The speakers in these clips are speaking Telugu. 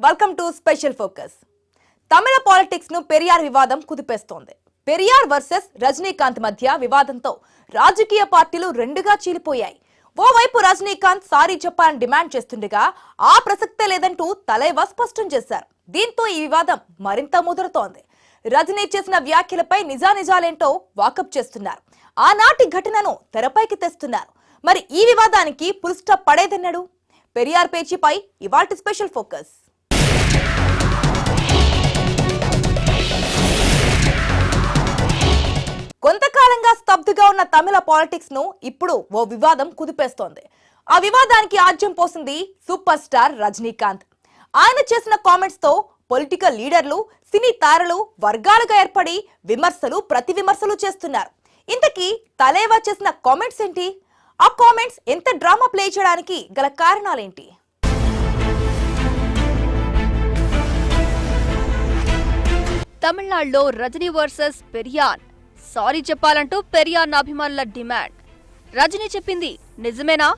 Welcome to special focus. Tamil politics ను పెరియార్ వివాదం కుదిపేస్తోంది. పెరియార్ వర్సెస్ రజనీకాంత్ మధ్య వివాదంతో రాజకీయ పార్టీలు రెండుగా చీలిపోయాయి. ఓవైపు రజనీకాంత్ సారీ చెప్పాలని డిమాండ్ చేస్తుండగా ఆ ప్రసక్తే లేదంటూ తలైవా స్పష్టం చేశారు. దీంతో ఈ వివాదం మరింత ముదురుతోంది. రజనీ చేసిన వ్యాఖ్యలపై నిజానిజాలేంటో వాకప్ చేస్తున్నారు. ఆనాటి ఘటనను తెరపైకి తెస్తున్నారు. మరి ఈ వివాదానికి ఫుల్ స్టాప్ పడేదన్నాడు? పెరియార్ పేచీపై ఇవాల్టి స్పెషల్ ఫోకస్. కొంతకాలంగా స్తబ్దుగా ఉన్న తమిళ పాలిటిక్స్ ను ఇప్పుడు ఓ వివాదం కుదిపేస్తోంది. ఆ వివాదానికి ఆజ్యం పోసింది సూపర్ స్టార్ రజనీకాంత్. ఆయన చేసిన కామెంట్స్ తో పొలిటికల్ లీడర్లు, సినీ తారలు వర్గాలుగా ఏర్పడి విమర్శలు ప్రతి విమర్శలు చేస్తున్నారు. ఇంతకీ తలేవా చేసిన కామెంట్స్ ఏంటి? ఆ కామెంట్స్ ఎంత డ్రామా ప్లే చేయడానికి గల కారణాలేంటి? తమిళనాడులో రజనీ వర్సెస్ పెరియార్. సారీ చెప్పాలంటూ పెరియార్ అభిమానుల డిమాండ్. రజనీ చెప్పింది నిజమేనా?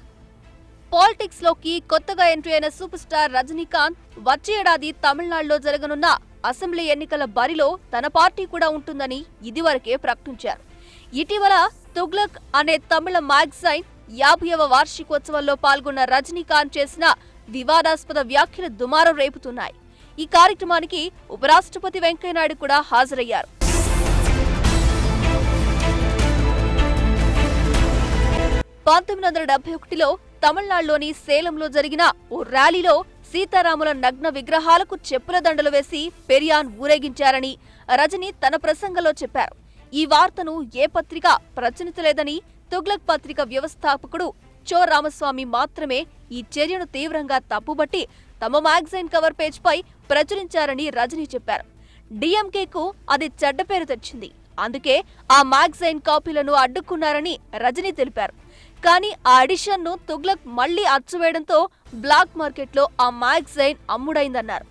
పాలిటిక్స్ లోకి కొత్తగా ఎంట్రీ అయిన సూపర్ స్టార్ రజనీకాంత్ వచ్చే ఏడాది తమిళనాడులో జరగనున్న అసెంబ్లీ ఎన్నికల బరిలో తన పార్టీ కూడా ఉంటుందని ఇదివరకే ప్రకటించారు. ఇటీవల తుగ్లక్ అనే తమిళ మ్యాగజైన్ 50వ వార్షికోత్సవంలో పాల్గొన్న రజనీకాంత్ చేసిన వివాదాస్పద వ్యాఖ్యలు దుమారం రేపుతున్నాయి. ఈ కార్యక్రమానికి ఉపరాష్ట్రపతి వెంకయ్యనాయుడు కూడా హాజరయ్యారు. లో తమిళనాడులోని సేలంలో జరిగిన ఓ ర్యాలీలో సీతారాముల నగ్న విగ్రహాలకు చెప్పుల దండలు వేసి పెరియార్ ఊరేగించారని రజనీ తన ప్రసంగంలో చెప్పారు. ఈ వార్తను ఏ పత్రిక ప్రచురించలేదని, తుగ్లక్ పత్రిక వ్యవస్థాపకుడు చో రామస్వామి మాత్రమే ఈ చర్యను తీవ్రంగా తప్పుబట్టి తమ మ్యాగజైన్ కవర్ పేజ్ పై ప్రచురించారని రజనీ చెప్పారు. డిఎంకేకు అది చెడ్డ పేరు తెచ్చింది. అందుకే ఆ మ్యాగజైన్ కాపీలను అడ్డుకున్నారని రజనీ తెలిపారు. కానీ ఆ ఎడిషన్ ను తుగ్లక్ మళ్లీ అచ్చువేయడంతో బ్లాక్ మార్కెట్ లో ఆ మ్యాగజైన్ అమ్ముడైందన్నారు.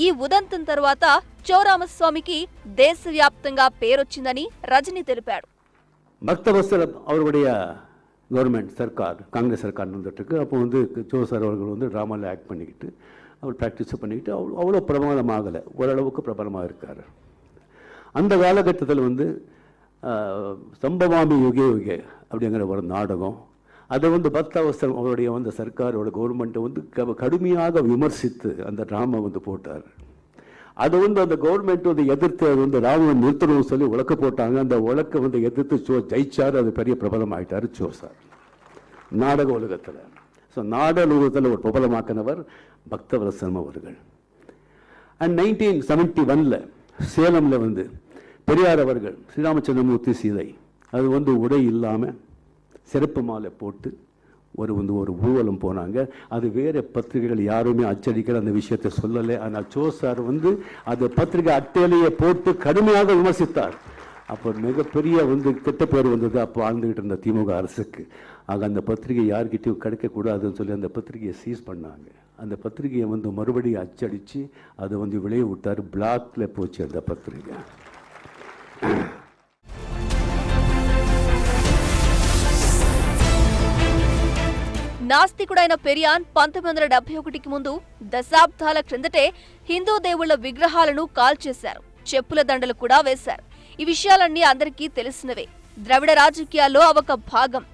ఈ ఉదంతం తర్వాత చోరామస్వామికి దేశవ్యాప్తంగా పేరొచ్చిందని రజనీ తెలిపాడు. பக்தவத்சல அவருடைய கவர்மெண்ட் சர்க்கார், காங்கிரஸ் சர்க்கார் வந்துட்டுருக்கு. அப்போ சோ சார் அவர்கள் ட்ராமாவில் ஆக்ட் பண்ணிக்கிட்டு அவர் ப்ராக்டிஸ் பண்ணிக்கிட்டு அவ்வளோ பிரபலமாகலை, ஓரளவுக்கு பிரபலமாக இருக்கார். அந்த காலகட்டத்தில் சம்பவாமி யுகே யுகே அப்படிங்கிற ஒரு நாடகம், அதை பக்தவத்சலம் அவருடைய சர்க்காரோட கவர்மெண்ட்டை கடுமையாக விமர்சித்து அந்த ட்ராமா போட்டார். அது அந்த கவர்மெண்ட் எதிர்த்து அது ராவணன் நிறுத்தணும்னு சொல்லி உலக்க போட்டாங்க. அந்த உலக்க எதிர்த்து ஜெயிச்சார். அது பெரிய பிரபலம் ஆயிட்டார் சோ சார் நாடக உலகத்தில். ஸோ நாடக உலகத்தில் ஒரு பிரபலமாக்கினவர் பக்தவத்சலம் அவர்கள். அண்ட் 1971 சேலமில் பெரியார் அவர்கள் ஸ்ரீராமச்சந்திரமூர்த்தி சீதை அது உடை இல்லாமல் சிறப்பு மாலை போட்டு ஒரு ஊர்வலம் போனாங்க. அது வேறு பத்திரிகைகள் யாருமே அச்சடிக்கிற அந்த விஷயத்தை சொல்லலை. ஆனால் சோ சார் அது பத்திரிகை அட்டையிலேயே போட்டு கடுமையாக விமர்சித்தார். அப்போ மிகப்பெரிய கெட்ட பேர் வந்தது அப்போ ஆழ்ந்துகிட்டு இருந்த திமுக அரசுக்கு. ஆக அந்த பத்திரிகை யார்கிட்டையும் கிடைக்கக்கூடாதுன்னு சொல்லி அந்த பத்திரிகையை சீஸ் பண்ணாங்க. அந்த பத்திரிகையை மறுபடியும் அச்சடித்து அதை விளைய விட்டார். பிளாக்ல போச்சு அந்த பத்திரிகை. నాస్తికుడైన పెరియార్ 1971కి ముందు దశాబ్దాల క్రిందటే హిందూ దేవుళ్ల విగ్రహాలను కాల్చేశారు. చెప్పుల దండలు కూడా వేశారు. ఈ విషయాలన్నీ అందరికీ తెలిసినవే. ద్రవిడ రాజకీయాల్లో అవొక భాగం.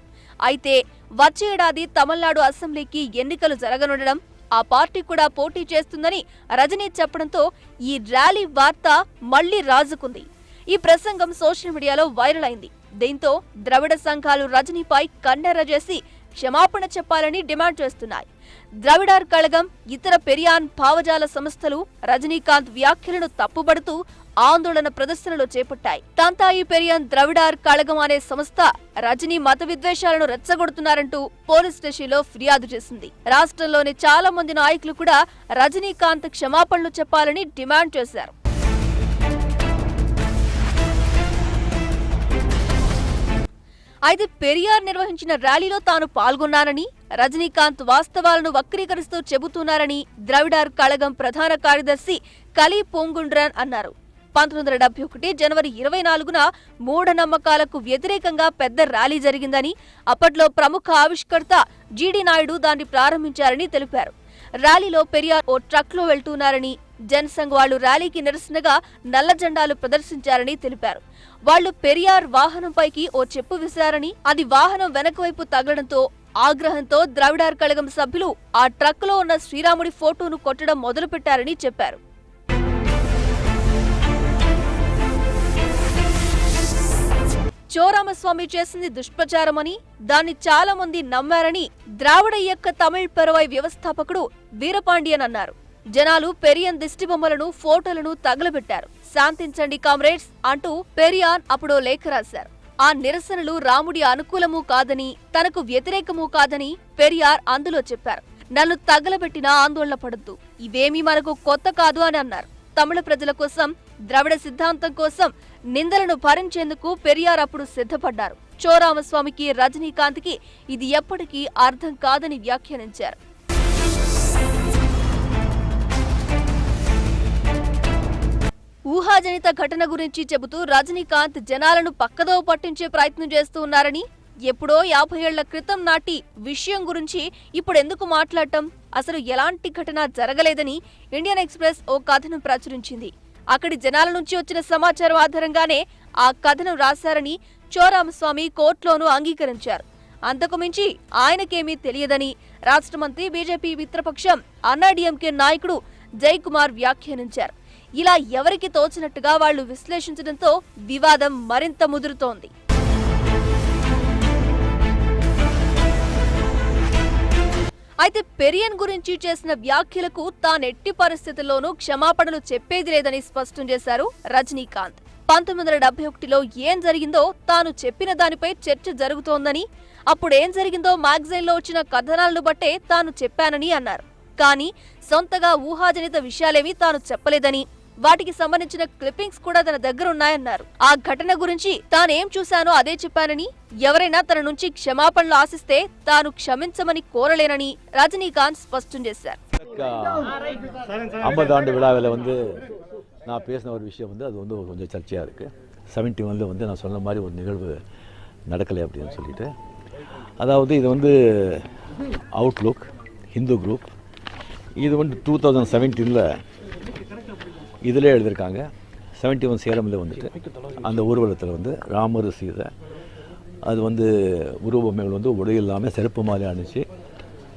అయితే వచ్చే ఏడాది తమిళనాడు అసెంబ్లీకి ఎన్నికలు జరగనుండడం, ఆ పార్టీ కూడా పోటీ చేస్తుందని రజనీ చెప్పడంతో ఈ ర్యాలీ వార్త మళ్లీ రాజుకుంది. ఈ ప్రసంగం సోషల్ మీడియాలో వైరల్ అయింది. దీంతో ద్రవిడ సంఘాలు రజనీపై కన్నెర్ర చేసి క్షమాపణ చెప్పాలని డిమాండ్ చేస్తున్నాయి. ద్రవిడార్ కళగం, ఇతర పెరియార్ భావజాల సంస్థలు రజనీకాంత్ వ్యాఖ్యలను తప్పుబడుతూ ఆందోళన ప్రదర్శనలు చేపట్టాయి. తంతాయి పెరియార్ ద్రవిడార్ కళగం అనే సంస్థ రజనీ మత విద్వేషాలను రెచ్చగొడుతున్నారంటూ పోలీస్ స్టేషన్లో ఫిర్యాదు చేసింది. రాష్ట్రంలోని చాలా మంది నాయకులు కూడా రజనీకాంత్ క్షమాపణలు చెప్పాలని డిమాండ్ చేశారు. అయితే పెరియార్ నిర్వహించిన ర్యాలీలో తాను పాల్గొన్నానని, రజనీకాంత్ వాస్తవాలను వక్రీకరిస్తూ చెబుతున్నారని ద్రవిడార్ కళగం ప్రధాన కార్యదర్శి కలి పొంగుండ్రన్ అన్నారు. 1971 జనవరి 24న మూఢనమ్మకాలకు వ్యతిరేకంగా పెద్ద ర్యాలీ జరిగిందని, అప్పట్లో ప్రముఖ ఆవిష్కర్త జీడీ నాయుడు దాన్ని ప్రారంభించారని తెలిపారు. ర్యాలీలో పెరియార్ ఓ ట్రక్ లో వెళ్తున్నారని, జనసంఘ్ వాళ్లు ర్యాలీకి నిరసనగా నల్ల జెండాలు ప్రదర్శించారని తెలిపారు. వాళ్లు పెరియార్ వాహనంపైకి ఓ చెప్పు విసిరారని, అది వాహనం వెనక వైపు తగలడంతో ఆగ్రహంతో ద్రవిడార్ కళగం సభ్యులు ఆ ట్రక్ లో ఉన్న శ్రీరాముడి ఫోటోను కొట్టడం మొదలుపెట్టారని చెప్పారు. చోరామస్వామి చేసింది దుష్ప్రచారమని, దాన్ని చాలా మంది నమ్మారని ద్రావిడ ఇయక్క తమిళ్ పెరవై వ్యవస్థాపకుడు వీరపాండియన్ అన్నారు. జనాలు పెరియన్ దిష్టిబొమ్మలను, ఫోటోలను తగలబెట్టారు. శాంతించండి కామ్రేడ్స్ అంటూ పెరియార్ అప్పుడో లేఖ రాశారు. ఆ నిరసనలు రాముడి అనుకూలమూ కాదని, తనకు వ్యతిరేకమూ కాదని పెరియార్ అందులో చెప్పారు. నన్ను తగలబెట్టినా ఆందోళన పడొద్దు, ఇవేమీ మనకు కొత్త కాదు అని అన్నారు. తమిళ ప్రజల కోసం, ద్రవిడ సిద్ధాంతం కోసం నిందలను భరించేందుకు పెరియార్ అప్పుడు సిద్ధపడ్డారు. చోరామస్వామికి, రజనీకాంత్కి ఇది ఎప్పటికీ అర్థం కాదని వ్యాఖ్యానించారు. ఊహాజనిత ఘటన గురించి చెబుతూ రజనీకాంత్ జనాలను పక్కదోవ పట్టించే ప్రయత్నం చేస్తూ ఉన్నారని, ఎప్పుడో 50 ఏళ్ల క్రితం నాటి విషయం గురించి ఇప్పుడెందుకు మాట్లాడటం, అసలు ఎలాంటి ఘటన జరగలేదని ఇండియన్ ఎక్స్ప్రెస్ ఓ కథనం ప్రచురించింది. అక్కడి జనాల నుంచి వచ్చిన సమాచారం ఆధారంగానే ఆ కథనం రాశారని చోరామస్వామి కోర్టులోనూ అంగీకరించారు. అంతకుమించి ఆయనకేమీ తెలియదని రాష్ట్ర మంత్రి, బీజేపీ మిత్రపక్షం అన్నాడీఎంకే నాయకుడు జయకుమార్ వ్యాఖ్యానించారు. ఇలా ఎవరికి తోచినట్టుగా వాళ్లు విశ్లేషించడంతో వివాదం మరింత ముదురుతోంది. అయితే పెరియన్ గురించి చేసిన వ్యాఖ్యలకు తానెట్టి పరిస్థితుల్లోనూ క్షమాపణలు చెప్పేది లేదని స్పష్టం చేశారు రజనీకాంత్. 1971లో ఏం జరిగిందో తాను చెప్పిన దానిపై చర్చ జరుగుతోందని, అప్పుడేం జరిగిందో మ్యాగజైన్లో వచ్చిన కథనాలను బట్టే తాను చెప్పానని అన్నారు. కానీ సొంతగా ఊహాజనిత విషయాలేమీ తాను చెప్పలేదని, వాటికి సంబంధించిన క్లిప్పింగ్స్ కూడా తన దగ్గరున్నాయన్నారు. ఆ ఘటన గురించి తానేం చూశానో అదే చెప్పానని, ఎవరైనా తన నుంచి క్షమాపణలు ఆశిస్తే తాను క్షమించమని கோரலேனனி ரஜினிகாந்த் ஸ்பஷ்டம் చేశారు. 50 ஆண்டு விழாவில் நான் பேசின ஒரு விஷயம் அது கொஞ்சம் சர்ச்சையாக இருக்குது. 71 நான் சொன்ன மாதிரி ஒரு நிகழ்வு நடக்கலை அப்படின்னு சொல்லிட்டு, அதாவது இது அவுட்லுக் ஹிந்து குரூப் இது 2017 இதிலே எழுதியிருக்காங்க. 71 சேலமில் அந்த ஊர்வலத்தில் ராமர் சீதை அது உருவபொம்மைகள் உடை இல்லாமல் செருப்பு மாதிரி அணிச்சு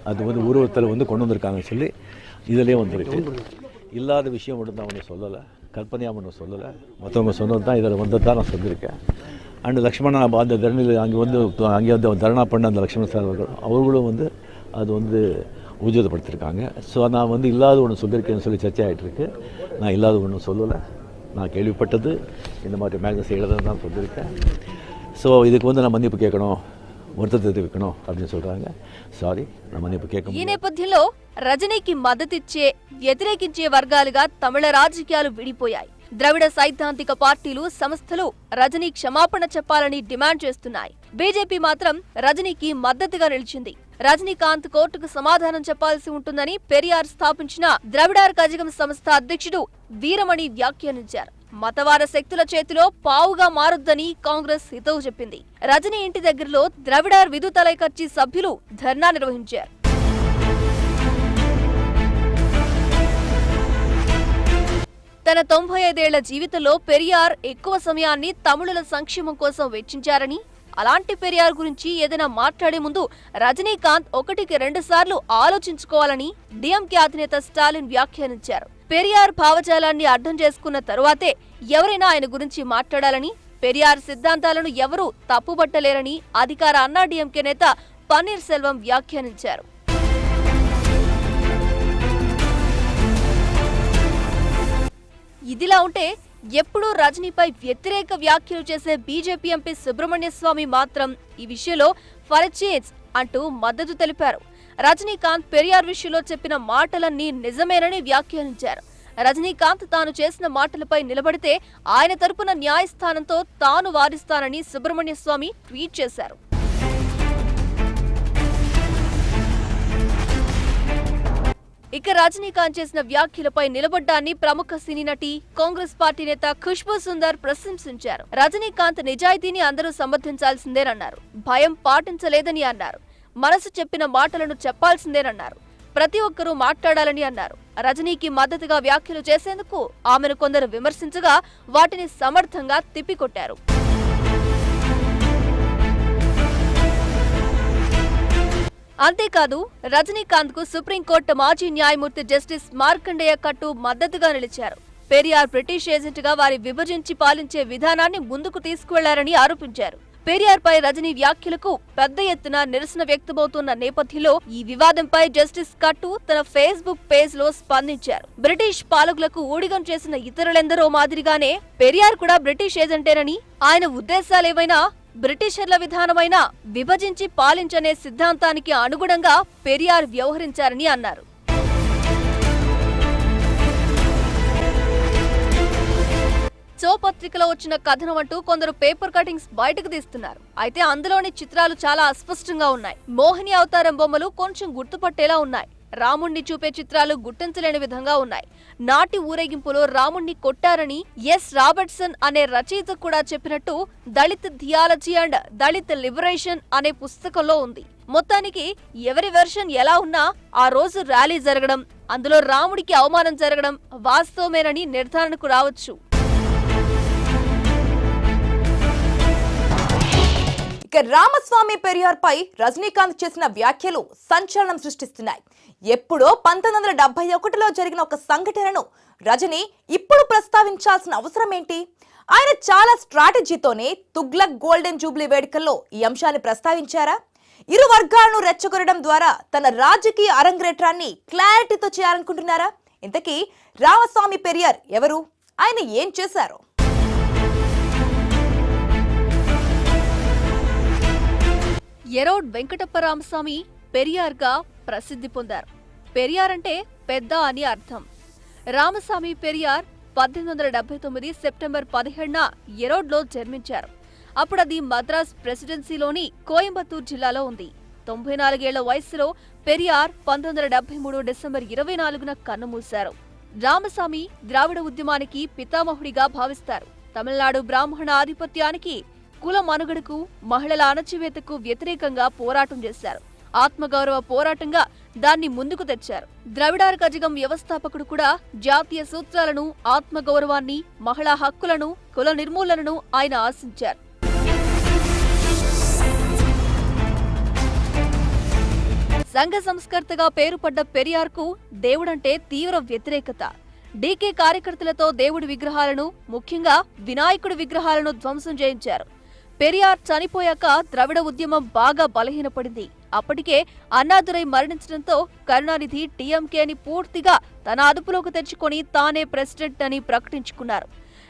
அது உருவத்தில் கொண்டு வந்திருக்காங்கன்னு சொல்லி இதிலே வந்திருக்கு. இல்லாத விஷயம் மட்டும் தான் ஒன்றும் சொல்லலை, கற்பனையாக ஒன்றும் சொல்லலை, மற்றவங்க சொன்னது தான் இதில் தான் நான் சொல்லியிருக்கேன். அண்ட் லக்ஷ்மணா அந்த தரணியில் அங்கே தரணா பண்ண அந்த லக்ஷ்மண சார் அவர்களும் அது ஊர்ஜிதப்படுத்தியிருக்காங்க. ஸோ நான் இல்லாத ஒன்று சொல்லியிருக்கேன்னு சொல்லி சர்ச்சை ஆகிட்டுருக்கு. நான் இல்லாத ஒன்றும் சொல்லலை, நான் கேள்விப்பட்டது இந்த மாதிரி மேக்னஸ் எழுத தான் சொல்லியிருக்கேன். ஸோ இதுக்கு நான் மன்னிப்பு கேட்கணும், வருத்தத்தை தெரிவிக்கணும் அப்படின்னு சொல்கிறாங்க. సారీ, నా మన్నిపు కేక. ఈ నేపథ్యంలో రజనీకి మద్దతిచ్చే, వ్యతిరేకించే వర్గాలుగా తమిళ రాజకీయాలు విడిపోయాయి. ద్రవిడ సైద్ధాంతిక పార్టీలు, సంస్థలు రజనీ క్షమాపణ చెప్పాలని డిమాండ్ చేస్తున్నాయి. బీజేపీ మాత్రం రజనీకి మద్దతుగా నిలిచింది. రజనీకాంత్ కోర్టుకు సమాధానం చెప్పాల్సి ఉంటుందని పెరియార్ స్థాపించిన ద్రవిడార్ కజగం సంస్థ అధ్యక్షుడు వీరమణి వ్యాఖ్యానించారు. మతవాద శక్తుల చేతిలో పావుగా మారొద్దని కాంగ్రెస్ హితవు చెప్పింది. రజనీ ఇంటి దగ్గరలో ద్రవిడార్ విధు తలైకర్చి సభ్యులు ధర్నా నిర్వహించారు. తన 95 ఏళ్ల జీవితంలో పెరియార్ ఎక్కువ సమయాన్ని తమిళుల సంక్షేమం కోసం వెచ్చించారని, అలాంటి పెరియార్ గురించి ఏదైనా మాట్లాడే ముందు రజనీకాంత్ 1కి 2 సార్లు ఆలోచించుకోవాలని డిఎంకే అధినేత స్టాలిన్ వ్యాఖ్యానించారు. పెరియార్ భావజాలాన్ని అర్థం చేసుకున్న తరువాతే ఎవరైనా ఆయన గురించి మాట్లాడాలని, పెరియార్ సిద్ధాంతాలను ఎవరూ తప్పుబట్టలేరని అధికార అన్నాడీఎంకే నేత పన్నీర్ సెల్వం వ్యాఖ్యానించారు. ఇదిలా ఉంటే ఎప్పుడూ రజనీపై వ్యతిరేక వ్యాఖ్యలు చేసే బీజేపీ ఎంపీ సుబ్రహ్మణ్య స్వామి మాత్రం ఈ విషయంలో ఫర్ ఎ చేంజ్ అంటూ మద్దతు తెలిపారు. రజనీకాంత్ పెరియార్ విషయంలో చెప్పిన మాటలన్నీ నిజమేనని వ్యాఖ్యానించారు. రజనీకాంత్ తాను చేసిన మాటలపై నిలబడితే ఆయన తరపున న్యాయస్థానంతో తాను వాదిస్తానని సుబ్రహ్మణ్య స్వామి ట్వీట్ చేశారు. ఇక రజనీకాంత్ చేసిన వ్యాఖ్యలపై నిలబడ్డాన్ని ప్రముఖ సినీ నటి, కాంగ్రెస్ పార్టీ నేత ఖుష్బూ సుందర్ ప్రశంసించారు. రజనీకాంత్ నిజాయితీని అందరూ సమర్థించాల్సిందేనన్నారు. భయం పాటించలేదని అన్నారు. మనసు చెప్పిన మాటలను చెప్పాల్సిందేనన్నారు. ప్రతి ఒక్కరూ మాట్లాడాలని అన్నారు. రజనీకి మద్దతుగా వ్యాఖ్యలు చేసేందుకు ఆమెను కొందరు విమర్శించగా వాటిని సమర్థంగా తిప్పికొట్టారు. అంతేకాదు రజనీకాంత్ కు సుప్రీంకోర్టు మాజీ న్యాయమూర్తి జస్టిస్ మార్కండేయ కట్టు మద్దతుగా నిలిచారు. పెరియార్ బ్రిటిష్ ఏజెంట్ గా వారి విభజించి పాలించే విధానాన్ని ముందుకు తీసుకువెళ్లారని ఆరోపించారు. పెరియార్ పై రజనీ వ్యాఖ్యలకు పెద్ద ఎత్తున నిరసన వ్యక్తమవుతున్న నేపథ్యంలో ఈ వివాదంపై జస్టిస్ కట్టు తన ఫేస్బుక్ పేజ్ లో స్పందించారు. బ్రిటిష్ పాలకులకు ఊడిగం చేసిన ఇతరులెందరో మాదిరిగానే పెరియార్ కూడా బ్రిటిష్ ఏజెంటేనని, ఆయన ఉద్దేశాలేవైనా బ్రిటిషర్ల విధానమైన విభజించి పాలించనే సిద్ధాంతానికి అనుగుణంగా పెరియార్ వ్యవహరించారని అన్నారు. సో పత్రికలో వచ్చిన కథనం అంటూ కొందరు పేపర్ కటింగ్స్ బయటకు తీస్తున్నారు. అయితే అందులోని చిత్రాలు చాలా అస్పష్టంగా ఉన్నాయి. మోహిని అవతారం బొమ్మలు కొంచెం గుర్తుపట్టేలా ఉన్నాయి. రాముణ్ణి చూపే చిత్రాలు గుర్తించలేని విధంగా ఉన్నాయి. నాటి ఊరేగింపులో రాముణ్ణి కొట్టారని ఎస్ రాబర్ట్సన్ అనే రచయిత కూడా చెప్పినట్టు Dalit theology and Dalit liberation అనే పుస్తకంలో ఉంది. మొత్తానికి ఎవరి వెర్షన్ ఎలా ఉన్నా ఆ రోజు ర్యాలీ జరగడం, అందులో రాముడికి అవమానం జరగడం వాస్తవమేనని నిర్ధారణకు రావచ్చు. ఇక రామస్వామి పెరియార్ పై రజనీకాంత్ చేసిన వ్యాఖ్యలు సంచలనం సృష్టిస్తున్నాయి. ఎప్పుడో 1971లో జరిగిన ఒక సంఘటనను రజనీ ఇప్పుడు ప్రస్తావించాల్సిన అవసరం ఏంటి? ఆయన చాలా స్ట్రాటజీతోనే తుగ్లక్ గోల్డెన్ జూబ్లీ వేడుకల్లో ఈ అంశాన్ని ప్రస్తావించారా? ఇరు వర్గాలను రెచ్చగొట్టడం ద్వారా తన రాజకీయ అరంగేట్రాన్ని క్లారిటీతో చేయాలనుకుంటున్నారా? ఇంతకీ రామస్వామి పెరియార్ ఎవరు? ఆయన ఏం చేశారు? ఎరోడ్ వెంకటప్ప రామస్వామి పెరియార్ గా ప్రసిద్ధి పొందారు. పెరియార్ అంటే పెద్ద అని అర్థం. రామస్వామి పెరియార్ 1879 సెప్టెంబర్ 17న ఎరోడ్లో జన్మించారు. అప్పుడది మద్రాస్ ప్రెసిడెన్సీలోని కోయంబత్తూర్ జిల్లాలో ఉంది. 94 ఏళ్ల వయసులో పెరియార్ 1973 డిసెంబర్ 24న కన్నుమూశారు. రామస్వామి ద్రావిడ ఉద్యమానికి పితామహుడిగా భావిస్తారు. తమిళనాడు బ్రాహ్మణ ఆధిపత్యానికి, కుల మనుగడకు, మహిళల అణచివేతకు వ్యతిరేకంగా పోరాటం చేశారు. ఆత్మగౌరవ పోరాటంగా దాన్ని ముందుకు తెచ్చారు. ద్రవిడార్ కజగం వ్యవస్థాపకుడు కూడా జాతీయ సూత్రాలను, ఆత్మగౌరవాన్ని, మహిళా హక్కులను, కుల నిర్మూలనను ఆయన ఆశించారు. సంఘ సంస్కర్తగా పేరుపడ్డ పెరియార్కు దేవుడంటే తీవ్ర వ్యతిరేకత. డీకే కార్యకర్తలతో దేవుడి విగ్రహాలను, ముఖ్యంగా వినాయకుడి విగ్రహాలను ధ్వంసం చేయించారు. పెరియార్ చనిపోయాక ద్రవిడ ఉద్యమం బాగా బలహీనపడింది. అప్పటికే అన్నాదురై మరణించడంతో కరుణానిధి టీఎంకేని పూర్తిగా తన అదుపులోకి తెచ్చుకొని తానే ప్రెసిడెంట్ అని ప్రకటించుకున్నారు.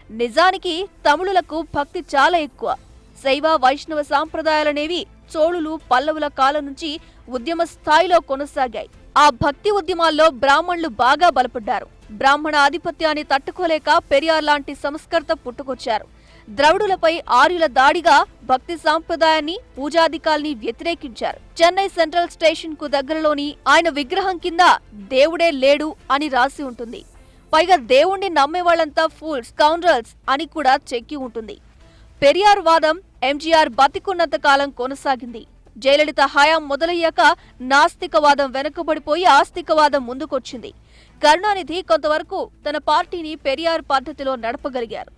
నిజానికి తమిళులకు భక్తి చాలా ఎక్కువ. శైవ వైష్ణవ సాంప్రదాయాలనేవి చోళులు, పల్లవుల కాలం నుంచి ఉద్యమ స్థాయిలో కొనసాగాయి. ఆ భక్తి ఉద్యమాల్లో బ్రాహ్మణులు బాగా బలపడ్డారు. బ్రాహ్మణ ఆధిపత్యాన్ని తట్టుకోలేక పెరియార్ లాంటి సంస్కర్త పుట్టుకొచ్చారు. ద్రవిడులపై ఆర్యుల దాడిగా భక్తి సాంప్రదాయాన్ని, పూజాధికాల్ని వ్యతిరేకించారు. చెన్నై సెంట్రల్ స్టేషన్ కు దగ్గరలోని ఆయన విగ్రహం కింద దేవుడే లేడు అని రాసి ఉంటుంది. పైగా దేవుణ్ణి నమ్మేవాళ్లంతా ఫూల్స్, స్కౌండ్రల్స్ అని కూడా చెక్కి ఉంటుంది. పెరియార్ వాదం ఎంజీఆర్ బతికున్నంత కాలం కొనసాగింది. జయలలిత హయాం మొదలయ్యాక నాస్తికవాదం వెనుకబడిపోయి ఆస్తికవాదం ముందుకొచ్చింది. కరుణానిధి కొంతవరకు తన పార్టీని పెరియార్ పద్ధతిలో నడపగలిగారు.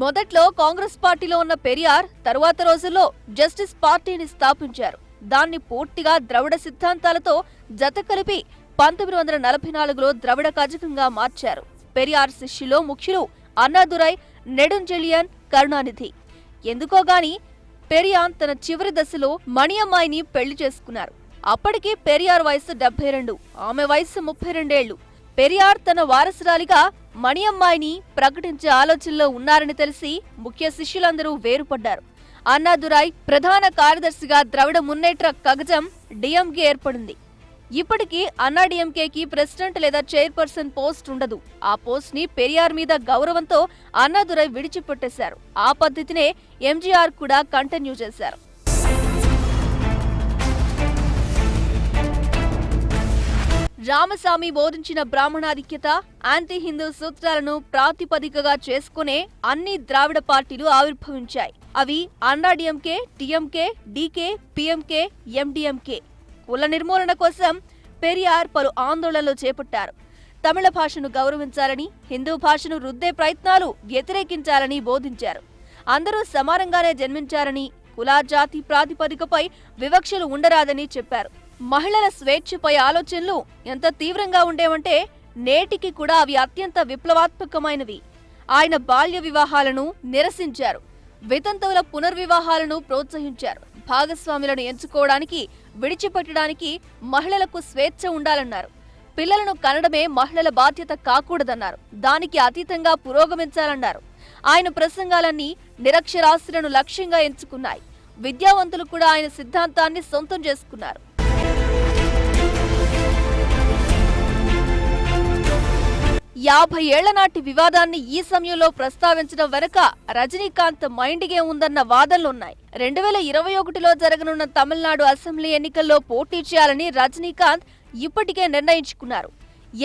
మొదట్లో కాంగ్రెస్ పార్టీలో ఉన్న పెరియార్ తరువాత రోజుల్లో జస్టిస్ పార్టీని స్థాపించారు. దాన్ని పూర్తిగా ద్రవిడ సిద్ధాంతాలతో జత కలిపి 1944లో ద్రవిడ కజకంగా మార్చారు. పెరియార్ శిష్యులో ముఖ్యులు అన్నాదురై, నెడుంజెళియన్, కరుణానిధి. ఎందుకోగాని పెరియార్ తన చివరి దశలో మణియమ్మాయిని పెళ్లి చేసుకున్నారు. అప్పటికి పెరియార్ వయసు 72, ఆమె వయసు 32 ఏళ్లు. పెరియార్ తన వారసురాలిగా మణియమ్మాయిని ప్రకటించే ఆలోచనలో ఉన్నారని తెలిసి ముఖ్య శిష్యులందరూ వేరుపడ్డారు. అన్నాదురై ప్రధాన కార్యదర్శిగా ద్రవిడ మున్నేట్ర కగజం డిఎంకే ఏర్పడింది. ఇప్పటికీ అన్నాడీఎంకేకి ప్రెసిడెంట్ లేదా చైర్పర్సన్ పోస్ట్ ఉండదు. ఆ పోస్ట్ ని పెరియార్ మీద గౌరవంతో అన్నాదురై విడిచిపెట్టేశారు. ఆ పద్ధతినే ఎంజీఆర్ కూడా కంటిన్యూ చేశారు. రామస్వామి బోధించిన బ్రాహ్మణాధిక్యత, యాంటీ హిందూ సూత్రాలను ప్రాతిపదికగా చేసుకునే అన్ని ద్రావిడ పార్టీలు ఆవిర్భవించాయి. అవి అన్నాడీఎంకే, టీఎంకే, డీకే, పీఎంకే, ఎండీఎంకే. కుల నిర్మూలన కోసం పెరియార్ పలు ఆందోళనలు చేపట్టారు. తమిళ భాషను గౌరవించాలని, హిందూ భాషను రుద్దే ప్రయత్నాలు వ్యతిరేకించాలని బోధించారు. అందరూ సమానంగానే జన్మించారని, కుల జాతి ప్రాతిపదికపై వివక్షలు ఉండరాదని చెప్పారు. మహిళల స్వేచ్ఛపై ఆలోచనలు ఎంత తీవ్రంగా ఉండేవంటే నేటికి కూడా అవి అత్యంత విప్లవాత్మకమైనవి. ఆయన బాల్య వివాహాలను నిరసించారు. వితంతువుల పునర్వివాహాలను ప్రోత్సహించారు. భాగస్వాములను ఎంచుకోవడానికి, విడిచిపెట్టడానికి మహిళలకు స్వేచ్ఛ ఉండాలన్నారు. పిల్లలను కనడమే మహిళల బాధ్యత కాకూడదన్నారు. దానికి అతీతంగా పురోగమించాలన్నారు. ఆయన ప్రసంగాలన్నీ నిరక్షరాస్యులను లక్ష్యంగా ఎంచుకున్నాయి. విద్యావంతులు కూడా ఆయన సిద్ధాంతాన్ని సొంతం చేసుకున్నారు. 50 ఏళ్ల నాటి వివాదాన్ని ఈ సమయంలో ప్రస్తావించడం వెనుక రజనీకాంత్ మైండ్గే ఉందన్న వాదనలున్నాయి. 2021లో జరగనున్న తమిళనాడు అసెంబ్లీ ఎన్నికల్లో పోటీ చేయాలని రజనీకాంత్ ఇప్పటికే నిర్ణయించుకున్నారు.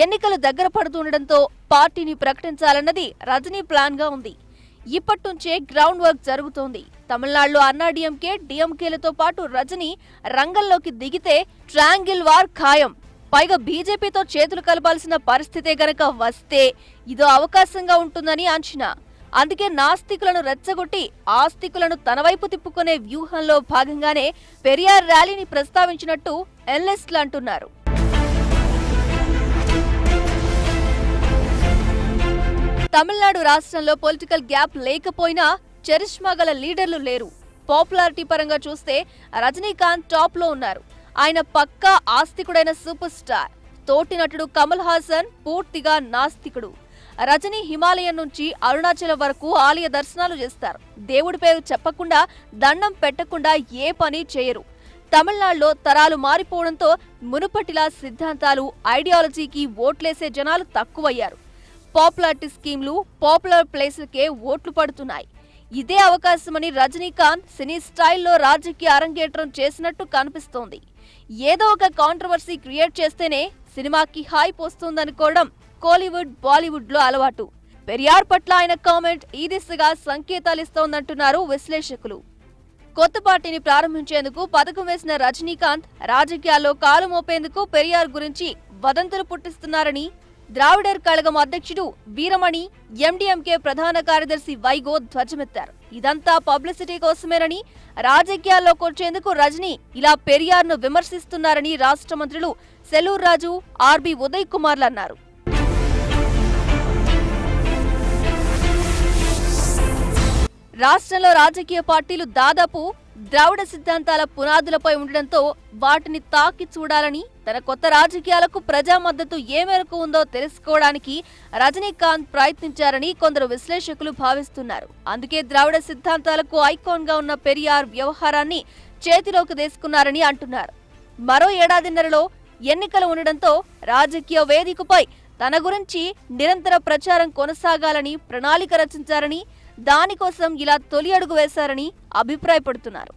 ఎన్నికలు దగ్గర పడుతుండటంతో పార్టీని ప్రకటించాలన్నది రజనీ ప్లాన్ గా ఉంది. ఇప్పటి నుంచే గ్రౌండ్ వర్క్ జరుగుతోంది. తమిళనాడులో అన్నాడీఎంకే, డీఎంకేలతో పాటు రజనీ రంగంలోకి దిగితే ట్రయాంగిల్ వార్ ఖాయం. పైగా బీజేపీతో చేతులు కలపాల్సిన పరిస్థితే గనక వస్తే ఇదో అవకాశంగా ఉంటుందని అంచనా. అందుకే నాస్తికులను రెచ్చగొట్టి ఆస్తికులను తన వైపు తిప్పుకునే వ్యూహంలో భాగంగానే పెరియార్ ర్యాలీని ప్రస్తావించినట్టు ఎనలిస్టులు అంటున్నారు. తమిళనాడు రాష్ట్రంలో పొలిటికల్ గ్యాప్ లేకపోయినా చరిష్మా గల లీడర్లు లేరు. పాపులారిటీ పరంగా చూస్తే రజనీకాంత్ టాప్ లో ఉన్నారు. ఆయన పక్కా ఆస్తికుడైన సూపర్ స్టార్. తోటి నటుడు కమల్ హాసన్ పూర్తిగా నాస్తికుడు. రజనీ హిమాలయం నుంచి అరుణాచలం వరకు ఆలయ దర్శనాలు చేస్తారు. దేవుడి పేరు చెప్పకుండా, దండం పెట్టకుండా ఏ పని చేయరు. తమిళనాడులో తరాలు మారిపోవడంతో మునుపటిలా సిద్ధాంతాలు, ఐడియాలజీకి ఓట్లేసే జనాలు తక్కువయ్యారు. పాపులారిటీ స్కీమ్లు, పాపులర్ ప్లేస్లకే ఓట్లు పడుతున్నాయి. ఇదే అవకాశమని రజనీకాంత్ సినీ స్టైల్లో రాజకీయ అరంగేట్రం చేసినట్టు కనిపిస్తోంది. ఏదో ఒక కాంట్రవర్సీ క్రియేట్ చేస్తేనే సినిమాకి హైప్ వస్తుందనుకోవడం కోలీవుడ్, బాలీవుడ్ లో అలవాటు. పెరియార్ పట్ల ఆయన కామెంట్ ఈ దిశగా సంకేతాలిస్తోందంటున్నారు విశ్లేషకులు. కొత్త పార్టీని ప్రారంభించేందుకు పథకం వేసిన రజనీకాంత్ రాజకీయాల్లో కాలు మోపేందుకు పెరియార్ గురించి వదంతులు పుట్టిస్తున్నారని ద్రావిడర్ కళగం అధ్యక్షుడు వీరమణి, ఎండీఎంకే ప్రధాన కార్యదర్శి వైగో ధ్వజమెత్తారు. ఇదంతా పబ్లిసిటీ కోసమేనని, రాజకీయాల్లోకి వచ్చేందుకు రజనీ ఇలా పెరియార్ను విమర్శిస్తున్నారని రాష్ట్ర మంత్రులు సెల్లూరు రాజు, ఆర్బీ ఉదయ్ కుమార్లు అన్నారు. రాష్ట్రంలో రాజకీయ పార్టీలు దాదాపు ద్రావిడ సిద్ధాంతాల పునాదులపై ఉండడంతో వాటిని తాకి చూడాలని, తన కొత్త రాజకీయాలకు ప్రజా మద్దతు ఏ మేరకు ఉందో తెలుసుకోవడానికి రజనీకాంత్ ప్రయత్నించారని కొందరు విశ్లేషకులు భావిస్తున్నారు. అందుకే ద్రావిడ సిద్ధాంతాలకు ఐకాన్ గా ఉన్న పెరియార్ వ్యవహారాన్ని చేతిలోకి తీసుకున్నారని అంటున్నారు. మరో ఏడాదిన్నరలో ఎన్నికలు ఉండడంతో రాజకీయ వేదికపై తన గురించి నిరంతర ప్రచారం కొనసాగాలని ప్రణాళిక రచించారని, దానికోసం ఇలా తొలి అడుగు వేశారని అభిప్రాయపడుతున్నారు.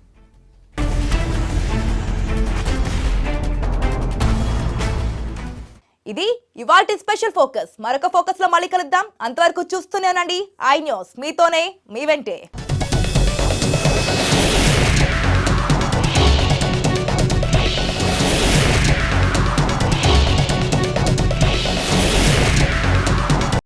ఇది ఇవాల్టి స్పెషల్ ఫోకస్. మరొక ఫోకస్ లో మళ్ళీ కలుద్దాం. అంతవరకు చూస్తూనే ఉండండి ఐ న్యూస్. మీతోనే మీ వెంటే.